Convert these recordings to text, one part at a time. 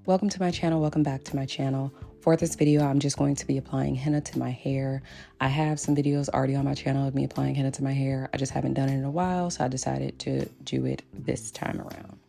Welcome to my channel. Welcome back to my channel. For this video, I'm just going to be applying henna to my hair. I have some videos already on my channel of me applying henna to my hair. I just haven't done it in a while, so I decided to do it this time around.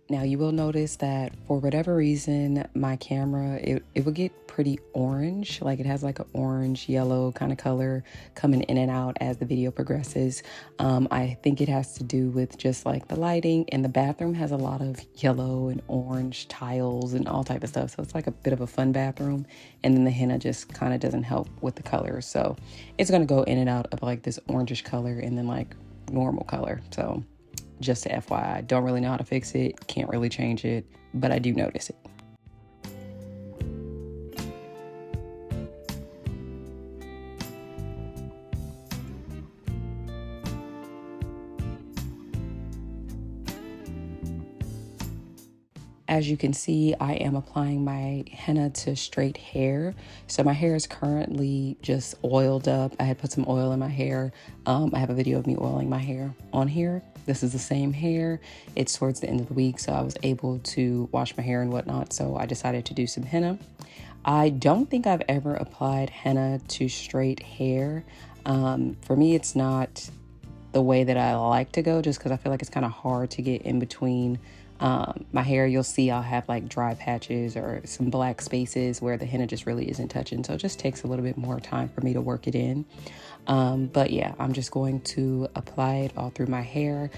Now you will notice that for whatever reason, my camera, it will get pretty orange. Like it has like an orange yellow kind of color coming in and out as the video progresses. I think it has to do with just like the lighting, and the bathroom has a lot of yellow and orange tiles and all type of stuff. So it's like a bit of a fun bathroom. And then the henna just kind of doesn't help with the color. So it's going to go in and out of like this orangish color and then like normal color. So just to FYI, don't really know how to fix it, can't really change it, but I do notice it. As you can see, I am applying my henna to straight hair. So my hair is currently just oiled up. I had put some oil in my hair. I have a video of me oiling my hair on here. This is the same hair. It's towards the end of the week, so I was able to wash my hair and whatnot. So I decided to do some henna. I don't think I've ever applied henna to straight hair. For me, it's not the way that I like to go, just because I feel like it's kind of hard to get in between my hair. You'll see I'll have like dry patches or some black spaces where the henna just really isn't touching. So it just takes a little bit more time for me to work it in. But yeah, I'm just going to apply it all through my hair.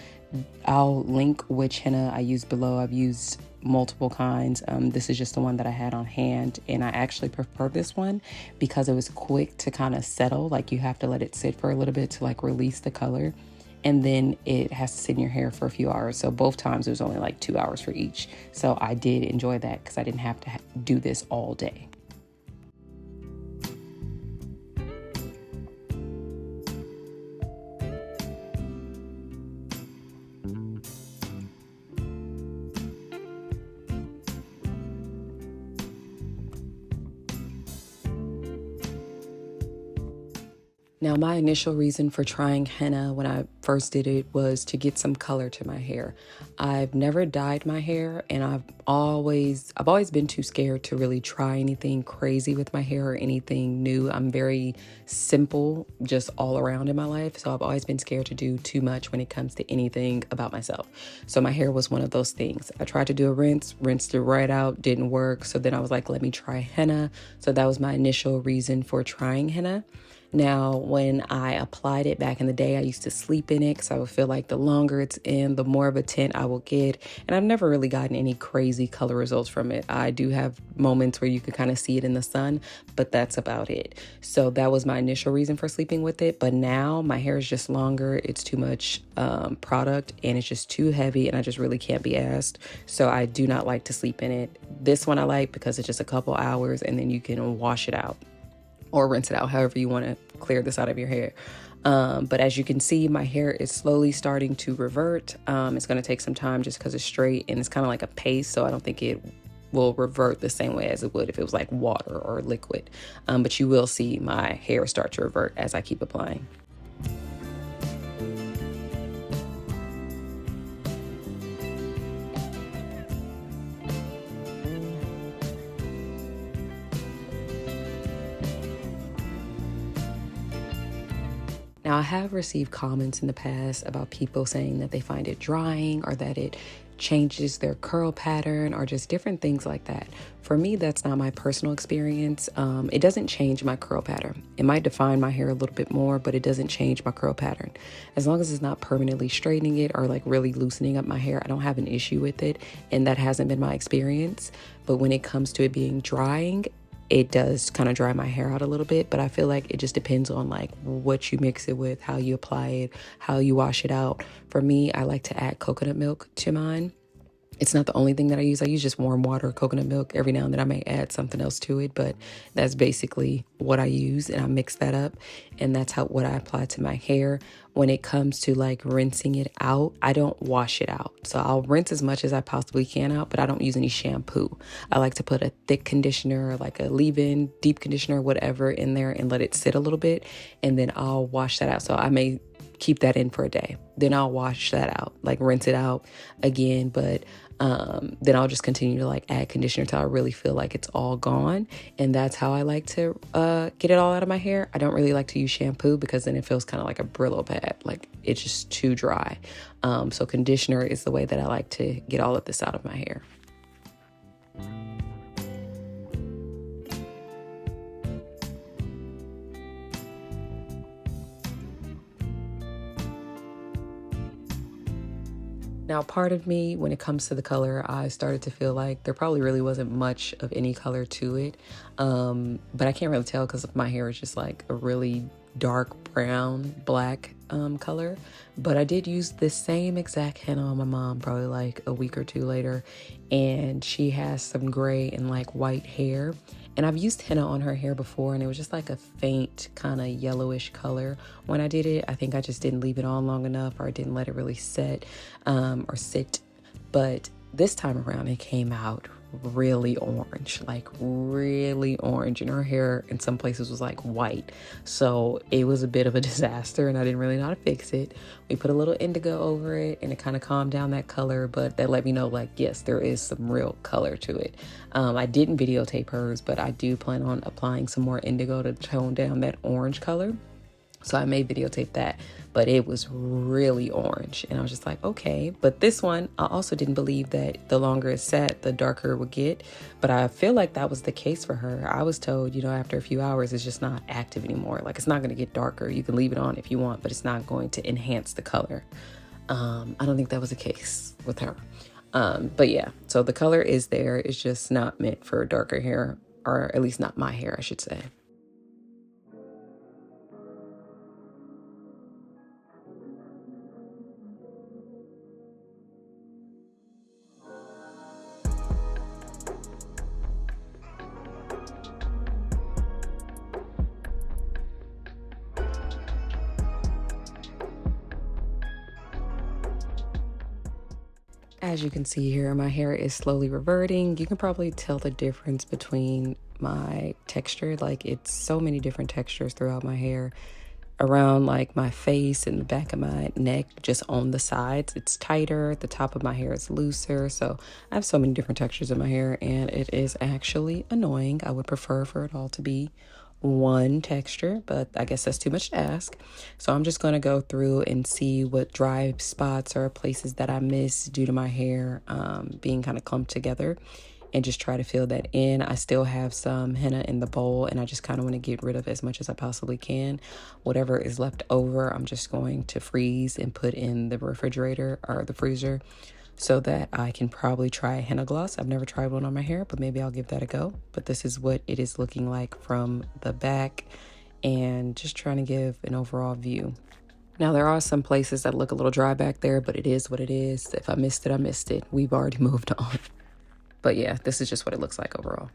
I'll link which henna I use below. I've used multiple kinds. This is just the one that I had on hand, and I actually prefer this one because it was quick to kind of settle. Like you have to let it sit for a little bit to like release the color, and then it has to sit in your hair for a few hours. So both times it was only like 2 hours for each. So I did enjoy that because I didn't have to do this all day. Now, my initial reason for trying henna when I first did it was to get some color to my hair. I've never dyed my hair, and I've always been too scared to really try anything crazy with my hair or anything new. I'm very simple just all around in my life, so I've always been scared to do too much when it comes to anything about myself. So my hair was one of those things. I tried to do a rinsed it right out, didn't work. So then I was like, let me try henna. So that was my initial reason for trying henna. Now, when I applied it back in the day, I used to sleep in it because I would feel like the longer it's in, the more of a tint I will get. And I've never really gotten any crazy color results from it. I do have moments where you could kind of see it in the sun, but that's about it. So that was my initial reason for sleeping with it. But now my hair is just longer. It's too much product, and it's just too heavy, and I just really can't be asked. So I do not like to sleep in it. This one I like because it's just a couple hours, and then you can wash it out or rinse it out, however you want to clear this out of your hair. But as you can see, my hair is slowly starting to revert. It's going to take some time just because it's straight, and it's kind of like a paste, so I don't think it will revert the same way as it would if it was like water or liquid. But you will see my hair start to revert as I keep applying. Now, I have received comments in the past about people saying that they find it drying or that it changes their curl pattern or just different things like that. For me, that's not my personal experience. It doesn't change my curl pattern. It might define my hair a little bit more, but it doesn't change my curl pattern. As long as it's not permanently straightening it or like really loosening up my hair, I don't have an issue with it. And that hasn't been my experience. But when it comes to it being drying, it does kind of dry my hair out a little bit, but I feel like it just depends on like what you mix it with, how you apply it, how you wash it out. For me, I like to add coconut milk to mine. It's not the only thing that I use. I use just warm water, coconut milk. Every now and then I may add something else to it, but that's basically what I use, and I mix that up, and that's what I apply to my hair. When it comes to like rinsing it out, I don't wash it out. So I'll rinse as much as I possibly can out, but I don't use any shampoo. I like to put a thick conditioner, like a leave-in deep conditioner, whatever, in there and let it sit a little bit, and then I'll wash that out. So I may keep that in for a day. Then I'll wash that out, like rinse it out again, but then I'll just continue to like add conditioner till I really feel like it's all gone. And that's how I like to get it all out of my hair. I don't really like to use shampoo because then it feels kind of like a Brillo pad. Like it's just too dry. So conditioner is the way that I like to get all of this out of my hair. Now, part of me, when it comes to the color, I started to feel like there probably really wasn't much of any color to it. But I can't really tell because my hair is just like a really dark brown, black color. But I did use this same exact henna on my mom probably like a week or two later. And she has some gray and like white hair. And I've used henna on her hair before, and it was just like a faint kind of yellowish color. When I did it, I think I just didn't leave it on long enough, or I didn't let it really set or sit. But this time around, it came out really orange, like really orange. And her hair in some places was like white. So it was a bit of a disaster, and I didn't really know how to fix it. We put a little indigo over it, and it kind of calmed down that color, but that let me know like, yes, there is some real color to it. I didn't videotape hers, but I do plan on applying some more indigo to tone down that orange color. So I may videotape that, but it was really orange. And I was just like, okay. But this one, I also didn't believe that the longer it sat, the darker it would get. But I feel like that was the case for her. I was told, after a few hours, it's just not active anymore. Like it's not going to get darker. You can leave it on if you want, but it's not going to enhance the color. I don't think that was the case with her. But yeah, so the color is there. It's just not meant for darker hair, or at least not my hair, I should say. As you can see here, my hair is slowly reverting. You can probably tell the difference between my texture. Like it's so many different textures throughout my hair. Around like my face and the back of my neck, just on the sides, it's tighter. The top of my hair is looser. So I have so many different textures in my hair, and it is actually annoying. I would prefer for it all to be one texture, but I guess that's too much to ask. So I'm just going to go through and see what dry spots or places that I miss due to my hair being kind of clumped together, and just try to fill that in. I still have some henna in the bowl, and I just kind of want to get rid of as much as I possibly can. Whatever is left over, I'm just going to freeze and put in the refrigerator or the freezer, so that I can probably try a henna gloss. I've never tried one on my hair, but maybe I'll give that a go. But this is what it is looking like from the back, and just trying to give an overall view. Now, there are some places that look a little dry back there, but it is what it is. If I missed it, I missed it. We've already moved on. But yeah, this is just what it looks like overall.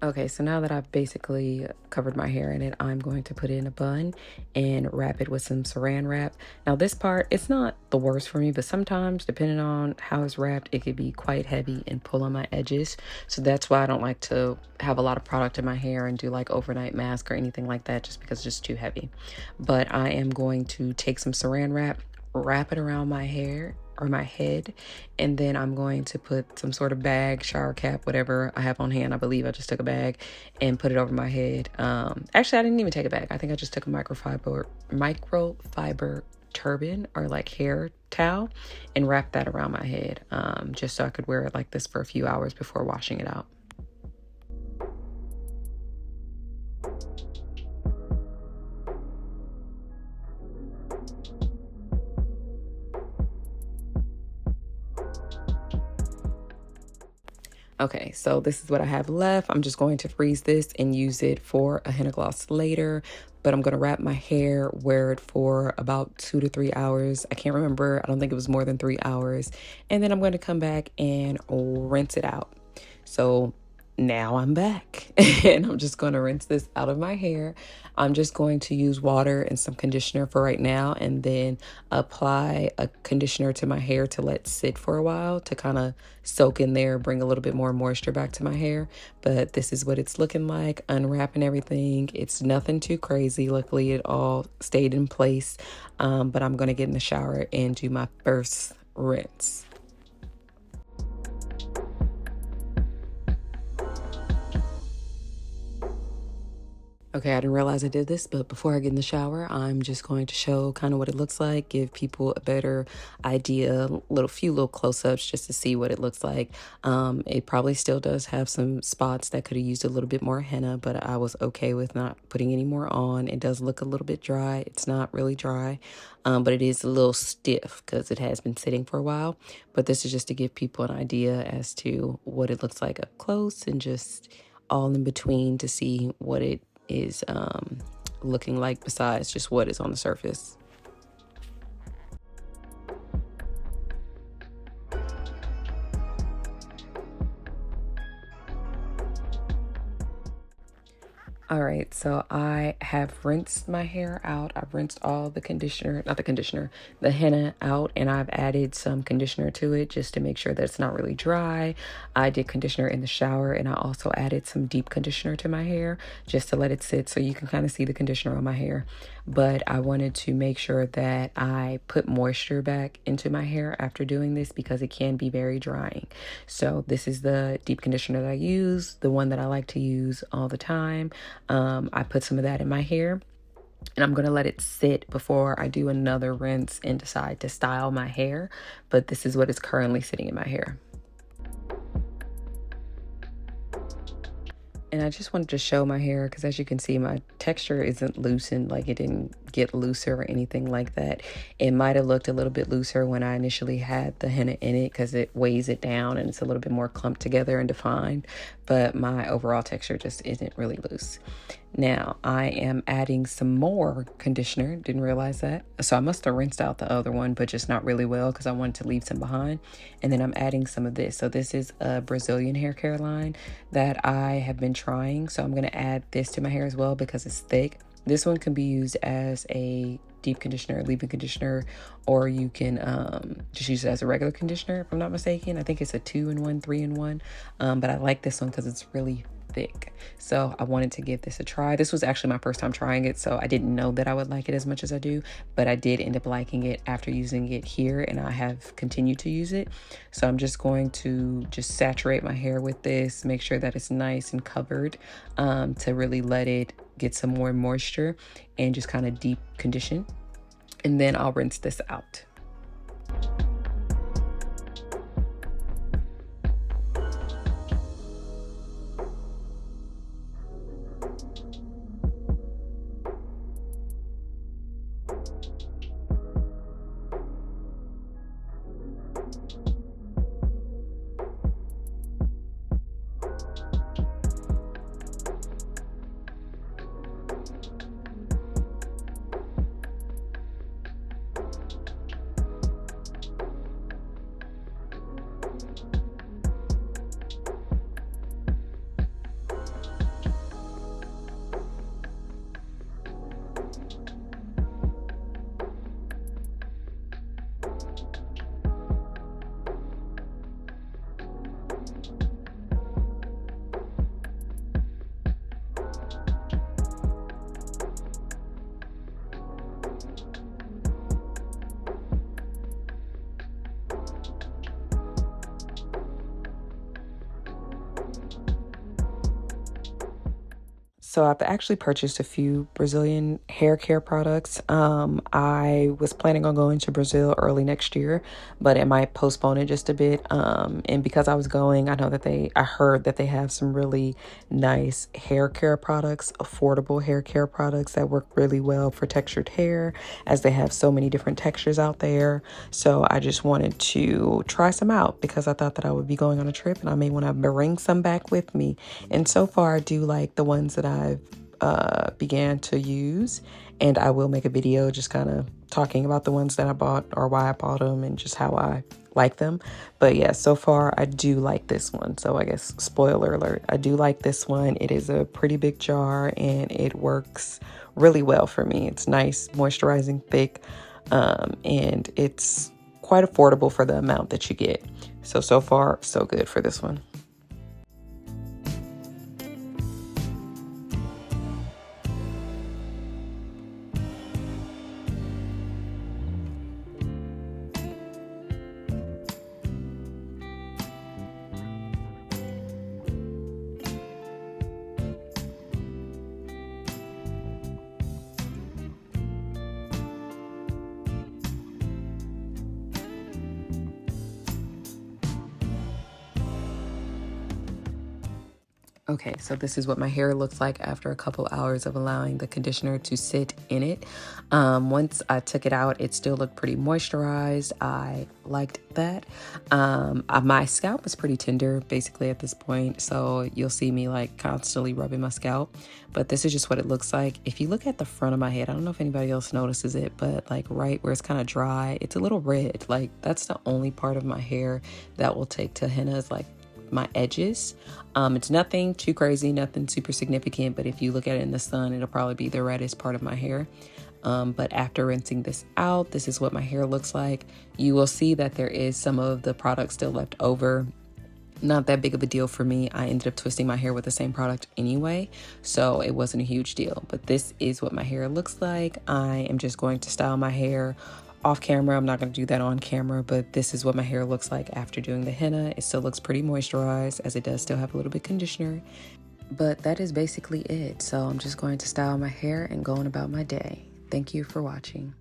Okay, so now that I've basically covered my hair in it, I'm going to put it in a bun and wrap it with some saran wrap. Now this part, it's not the worst for me, but sometimes depending on how it's wrapped, it could be quite heavy and pull on my edges. So that's why I don't like to have a lot of product in my hair and do like overnight mask or anything like that, just because it's just too heavy. But I am going to take some saran wrap it around my hair or my head, and then I'm going to put some sort of bag, shower cap, whatever I have on hand. I believe I just took a bag and put it over my head. Actually, I didn't even take a bag. I think I just took a microfiber turban or like hair towel and wrapped that around my head, just so I could wear it like this for a few hours before washing it out. Okay, so this is what I have left. I'm just going to freeze this and use it for a henna gloss later, but I'm going to wrap my hair, wear it for about 2 to 3 hours. I can't remember. I don't think it was more than 3 hours. And then I'm going to come back and rinse it out. So now I'm back and I'm just going to rinse this out of my hair. I'm just going to use water and some conditioner for right now, and then apply a conditioner to my hair to let sit for a while to kind of soak in there, bring a little bit more moisture back to my hair. But this is what it's looking like, unwrapping everything. It's nothing too crazy. Luckily, it all stayed in place. But I'm going to get in the shower and do my first rinse. Okay, I didn't realize I did this, but before I get in the shower, I'm just going to show kind of what it looks like, give people a better idea, few little close-ups just to see what it looks like. It probably still does have some spots that could have used a little bit more henna, but I was okay with not putting any more on. It does look a little bit dry. It's not really dry, but it is a little stiff because it has been sitting for a while. But this is just to give people an idea as to what it looks like up close and just all in between to see what it is looking like besides just what is on the surface. All right, so I have rinsed my hair out. I've rinsed all the conditioner, not the conditioner, the henna out, and I've added some conditioner to it just to make sure that it's not really dry. I did conditioner in the shower, and I also added some deep conditioner to my hair just to let it sit so you can kind of see the conditioner on my hair. But I wanted to make sure that I put moisture back into my hair after doing this because it can be very drying. So this is the deep conditioner that I use, the one that I like to use all the time. I put some of that in my hair, and I'm going to let it sit before I do another rinse and decide to style my hair. But this is what is currently sitting in my hair. And I just wanted to show my hair because, as you can see, my texture isn't loosened, like it didn't get looser or anything like that. It might have looked a little bit looser when I initially had the henna in it because it weighs it down and it's a little bit more clumped together and defined, but my overall texture just isn't really loose. Now I am adding some more conditioner. Didn't realize that. So I must have rinsed out the other one, but just not really well because I wanted to leave some behind. And then I'm adding some of this. So this is a Brazilian hair care line that I have been trying. So I'm going to add this to my hair as well because it's thick. This one can be used as a deep conditioner, leave-in conditioner, or you can just use it as a regular conditioner, if I'm not mistaken. I think it's a 2-in-1, 3-in-1. But I like this one because it's really thick. So I wanted to give this a try. This was actually my first time trying it, so I didn't know that I would like it as much as I do, but I did end up liking it after using it here, and I have continued to use it. So I'm just going to just saturate my hair with this, make sure that it's nice and covered, to really let it get some more moisture and just kind of deep condition. And then I'll rinse this out. So I've actually purchased a few Brazilian hair care products. I was planning on going to Brazil early next year, but it might postpone it just a bit. And because I was going, I heard that they have some really nice hair care products, affordable hair care products that work really well for textured hair, as they have so many different textures out there. So I just wanted to try some out because I thought that I would be going on a trip and I may want to bring some back with me. And so far, I do like the ones that I've began to use, and I will make a video just kind of talking about the ones that I bought or why I bought them and just how I like them. But yeah, so far I do like this one. So I guess spoiler alert, I do like this one. It is a pretty big jar and it works really well for me. It's nice, moisturizing, thick, and it's quite affordable for the amount that you get. So far, so good for this one. Okay, so this is what my hair looks like after a couple hours of allowing the conditioner to sit in it. Once I took it out, it still looked pretty moisturized. I liked that. My scalp is pretty tender basically at this point, so you'll see me like constantly rubbing my scalp. But this is just what it looks like. If you look at the front of my head, I don't know if anybody else notices it, but like right where it's kind of dry, it's a little red. Like that's the only part of my hair that will take to henna, is like my edges. It's nothing too crazy, nothing super significant, but if you look at it in the sun, it'll probably be the reddest part of my hair. But after rinsing this out, this is what my hair looks like. You will see that there is some of the product still left over. Not that big of a deal for me. I ended up twisting my hair with the same product anyway, so it wasn't a huge deal. But this is what my hair looks like. I am just going to style my hair off camera. I'm not going to do that on camera, but this is what my hair looks like after doing the henna. It still looks pretty moisturized, as it does still have a little bit of conditioner. But that is basically it. So I'm just going to style my hair and going about my day. Thank you for watching.